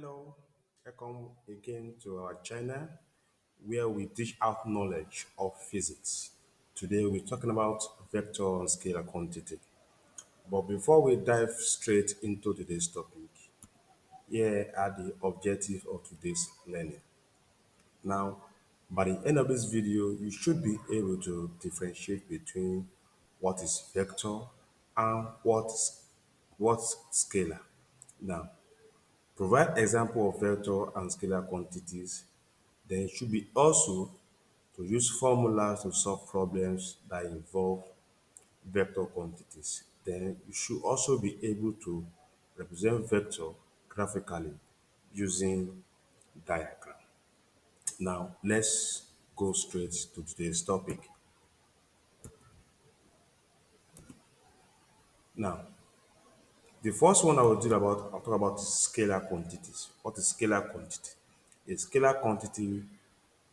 Hello, welcome again to our channel where we dish out knowledge of physics. Today we're talking about vector and scalar quantity. But before we dive straight into today's topic, here are the objectives of today's learning. Now, by the end of this video, you should be able to differentiate between what is vector and what's scalar. Now, provide example of vector and scalar quantities. Then it should be also to use formulas to solve problems that involve vector quantities. Then you should also be able to represent vector graphically using diagram. Now let's go straight to today's topic. Now, the first one I'll talk about is scalar quantities. What is scalar quantity? A scalar quantity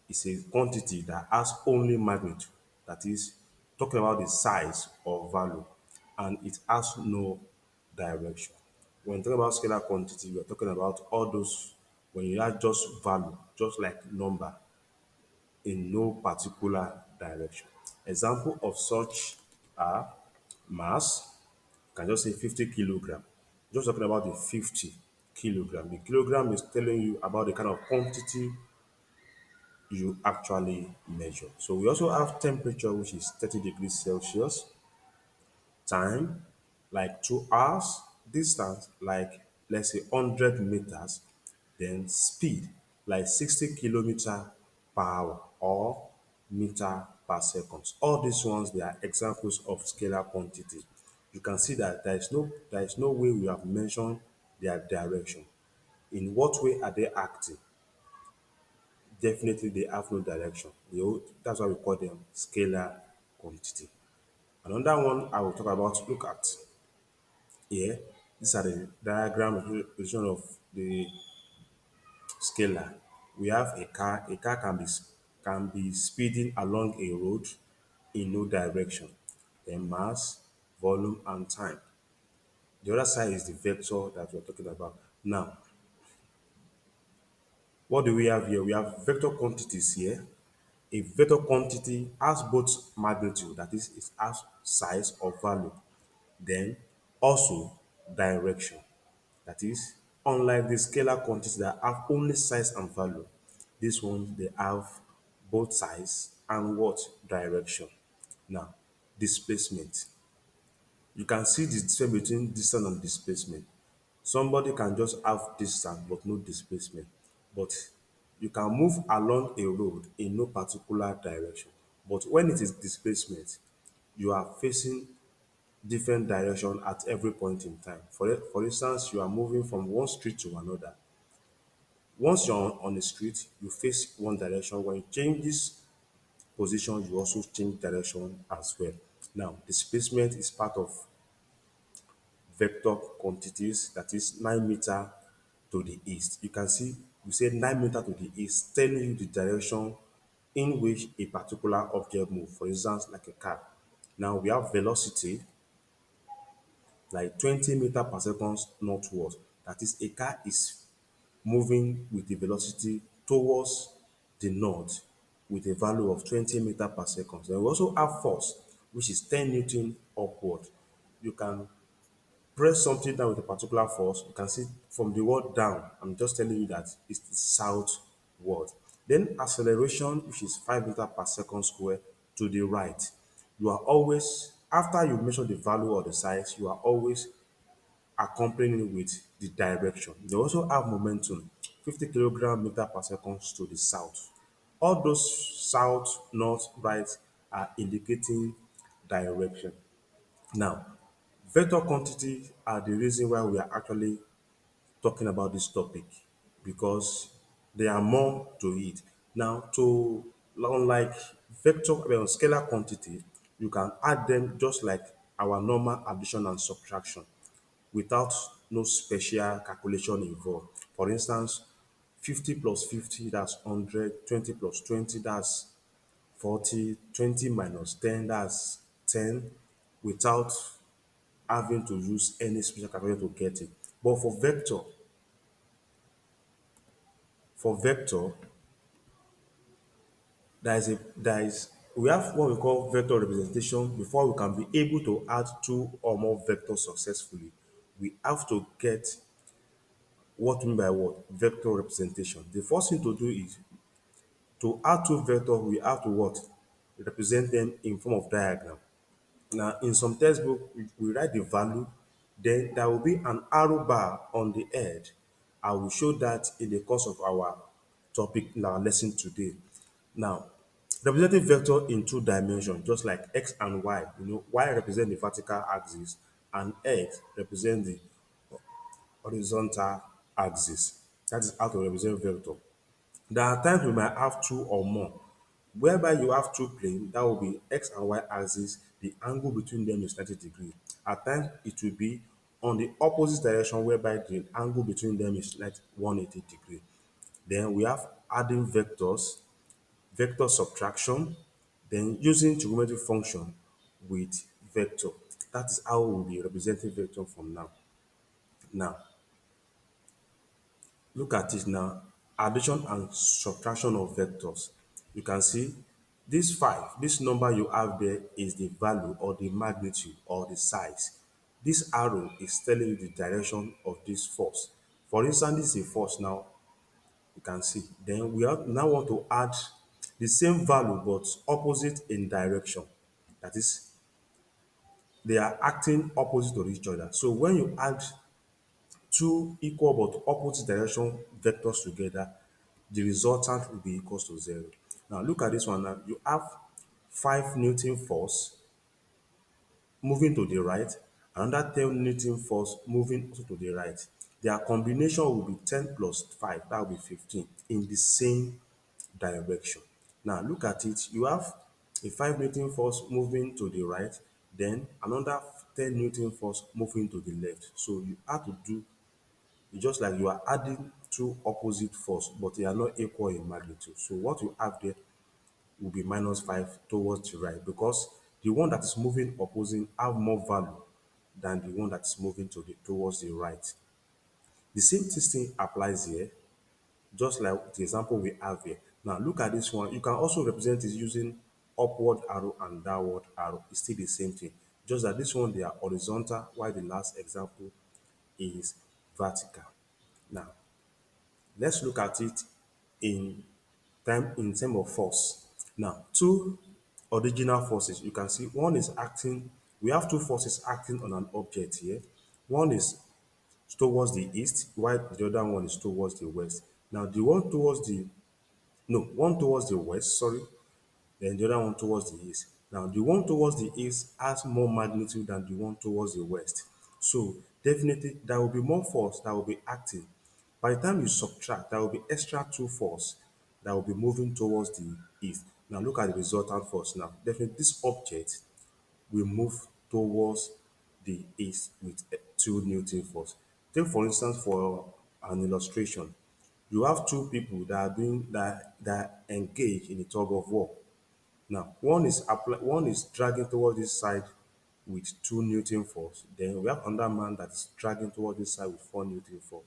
is a quantity that has only magnitude, that is, talking about the size or value, and it has no direction. When talking about scalar quantity, we are talking about all those when you have just value, just like number, in no particular direction. Example of such are mass, you can just say 50 kilogram. Just talking about the 50 kilogram. The kilogram is telling you about the kind of quantity you actually measure. So we also have temperature, which is 30 degrees Celsius, time, like 2 hours, distance, like let's say 100 meters, then speed, like 60 kilometer per hour or meter per second. All these ones, they are examples of scalar quantities. You can see that there is no way we have mentioned their direction. In what way are they acting? Definitely they have no direction. That's why we call them scalar quantity. Another one I will talk about, look at here. These are the diagram representation of the scalar. We have a car. A car can be speeding along a road in no direction. Then mass, volume, and time. The other side is the vector that we're talking about. Now, what do we have here? We have vector quantities here. A vector quantity has both magnitude, that is, it has size or value, then also direction. That is, unlike the scalar quantities that have only size and value, these ones they have both size and what direction. Now, displacement. You can see the difference between distance and displacement. Somebody can just have distance but no displacement. But you can move along a road in no particular direction. But when it is displacement, you are facing different direction at every point in time. For instance, you are moving from one street to another. Once you're on a street, you face one direction. When you change this position, you also change direction as well. Now, displacement is part of vector quantities, that is 9 meter to the east. You can see we say 9 meter to the east, telling you the direction in which a particular object moves. For instance, like a car. Now we have velocity, like 20 meter per second northward. That is, a car is moving with the velocity towards the north with a value of 20 meter per second. Then we also have force, which is 10 Newton upward. You can press something down with a particular force, you can see from the word down, I'm just telling you that it's the southward. Then acceleration, which is 5 meter per second square to the right. You are always, after you measure the value or the size, you are always accompanying with the direction. They also have momentum, 50 kilogram meter per second to the south. All those south, north, right are indicating direction. Now, vector quantities are the reason why we are actually talking about this topic, because there are more to it. Now, to unlike scalar quantity, you can add them just like our normal addition and subtraction without no special calculation involved. For instance, 50 plus 50, that's 100, 20 plus 20, that's 40, 20 minus 10, that's 10, without having to use any special calculator to get it. But for vector, For vector, there is we have what we call vector representation. Before we can be able to add two or more vectors successfully, we have to get what we mean by what? Vector representation. The first thing to do is to add two vectors, we have to what? Represent them in form of diagram. Now, in some textbook, we write the value, then there will be an arrow bar on the edge. I will show that in the course of our topic in our lesson today. Now, representing vector in two dimensions, just like x and y. Y represent the vertical axis and x represent the horizontal axis. That is how to represent vector. There are times we might have two or more, whereby you have two planes, that will be x and y axis, the angle between them is 90 degrees. At times it will be on the opposite direction, whereby the angle between them is like 180 degrees. Then we have adding vectors, vector subtraction, then using trigonometric function with vector. That is how we will be representing vector from now. Now, look at it now. Addition and subtraction of vectors. You can see this 5, this number you have there is the value or the magnitude or the size. This arrow is telling you the direction of this force. For instance, this is a force now, you can see. Then we have now want to add the same value but opposite in direction. That is, they are acting opposite to each other. So when you add two equal but opposite direction vectors together, the resultant will be equals to 0. Now look at this one now. You have 5 Newton force moving to the right, another 10 Newton force moving also to the right. Their combination will be 10 plus 5, that will be 15 in the same direction. Now look at it. You have a 5 Newton force moving to the right, then another 10 Newton force moving to the left. So you have to do, it's just like you are adding two opposite force, but they are not equal in magnitude. So what you have there will be minus 5 towards the right, because the one that is moving opposing have more value than the one that is moving towards the right. The same thing applies here, just like the example we have here. Now look at this one. You can also represent it using upward arrow and downward arrow. It's still the same thing. Just that this one they are horizontal, while the last example is vertical. Now let's look at it in term of force. Now, two original forces. You can see one is acting. We have two forces acting on an object here. One is towards the east, while the other one is towards the west. Now, the one towards the no, one towards the west, sorry, then the other one towards the east. Now, the one towards the east has more magnitude than the one towards the west. So, definitely, there will be more force that will be acting. By the time you subtract, there will be extra two force that will be moving towards the east. Now, look at the resultant force now. Definitely, this object will move towards the east with 2 Newton force. Take, for instance, for an illustration, you have two people that are doing that engage in a tug of war. Now, one is dragging towards this side with 2 Newton force. Then we have another man that is dragging towards this side with 4 Newton force.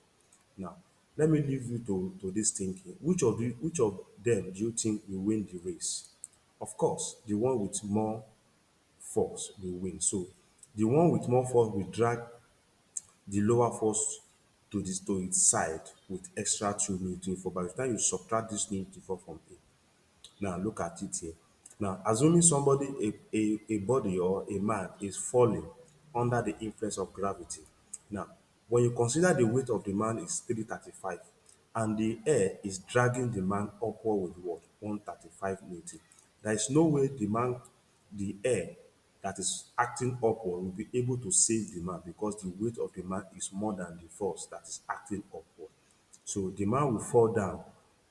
Now, let me leave you to this thinking. Which of them do you think will win the race? Of course, the one with more force will win. So the one with more force will drag the lower force to its side with extra 2 Newton force. By the time you subtract this Newton force from it, now look at it here. Now, assuming somebody, a body or a man is falling under the influence of gravity. Now, when you consider the weight of the man is 335 and the air is dragging the man upward with what? 135 Newton. There is no way the air that is acting upward will be able to save the man, because the weight of the man is more than the force that is acting upward. So the man will fall down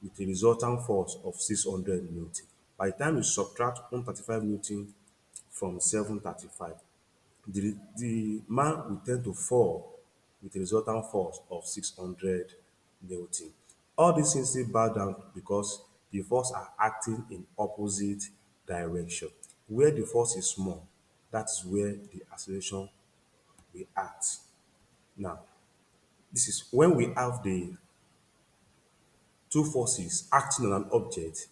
with a resultant force of 600 Newton. By the time you subtract 135 Newton from 735, the man will tend to fall with a resultant force of 600 Newton. All these things still bow down because the force are acting in opposite direction. Where the force is small, that is where the acceleration will act. Now, this is when we have two forces acting on an object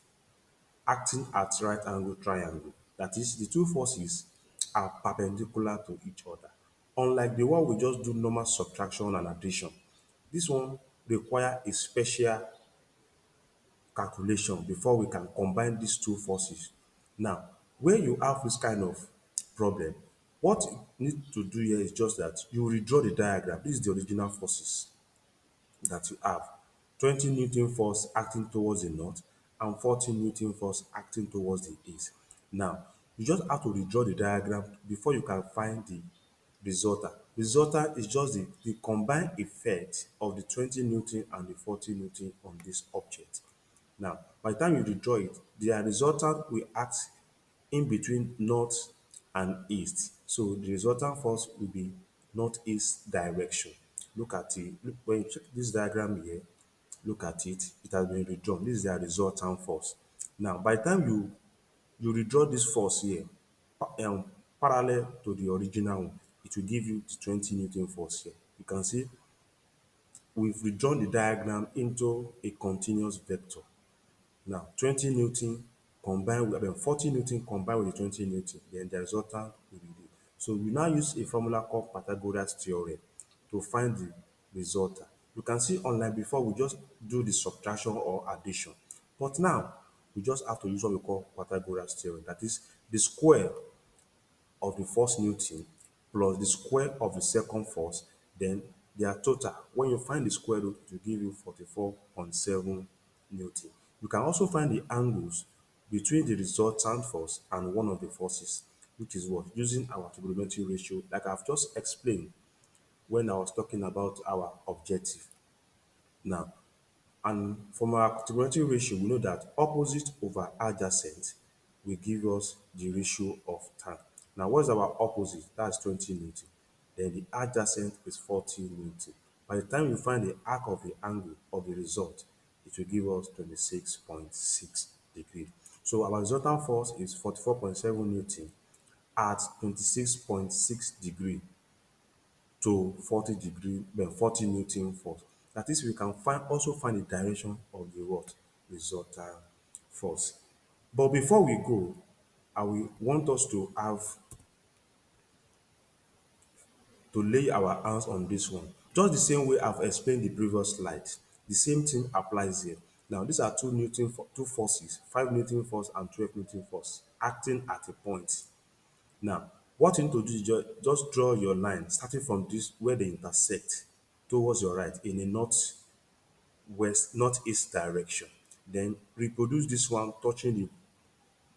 acting at right angle triangle. That is, the two forces are perpendicular to each other. Unlike the one we just do normal subtraction and addition, this one require a special calculation before we can combine these two forces. Now, when you have this kind of problem, what you need to do here is just that you redraw the diagram. This is the original forces that you have. 20 Newton force acting towards the north and 40 Newton force acting towards the east. Now, you just have to redraw the diagram before you can find the resultant. Resultant is just the combined effect of the 20 Newton and the 40 Newton on this object. Now, by the time you redraw it, their resultant will act in between north and east. So the resultant force will be northeast direction. Look at it. Look, when you check this diagram here, look at it. It has been redrawn. This is their resultant force. Now, by the time you redraw this force here, parallel to the original one, it will give you the 20 Newton force here. You can see we've redrawn the diagram into a continuous vector. Now, 20 Newton combined with, 40 Newton combined with the 20 Newton, then the resultant will be this. So we now use a formula called Pythagoras theorem to find the resultant. You can see unlike before, we just do the subtraction or addition. But now, we just have to use what we call Pythagoras theorem. That is the square of the first Newton plus the square of the second force, then their total. When you find the square root, it will give you 44.7 Newton. You can also find the angles between the resultant force and one of the forces, which is what? Using our trigonometry ratio, like I've just explained when I was talking about our objective. Now, and from our trigonometry ratio, we know that opposite over adjacent will give us the ratio of tan. Now, what's our opposite? That's 20 Newton. Then the adjacent is 40 Newton. By the time you find the arc of the angle of the result, it will give us 26.6 degrees. So our resultant force is 44.7 Newton at 26.6 degree to 40 degree, 40 Newton force. That is, we can also find the direction of the what? Resultant force. But before we go, I will want us to have to lay our hands on this one. Just the same way I've explained the previous slide, the same thing applies here. Now, these are two forces, 5 Newton force and 12 Newton force, acting at a point. Now, what you need to do is just draw your line starting from this where they intersect towards your right in a northeast direction. Then reproduce this one touching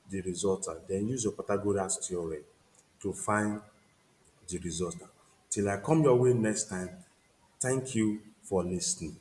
the resultant. Then use your Pythagoras theorem to find the resultant. Till I come your way next time, thank you for listening.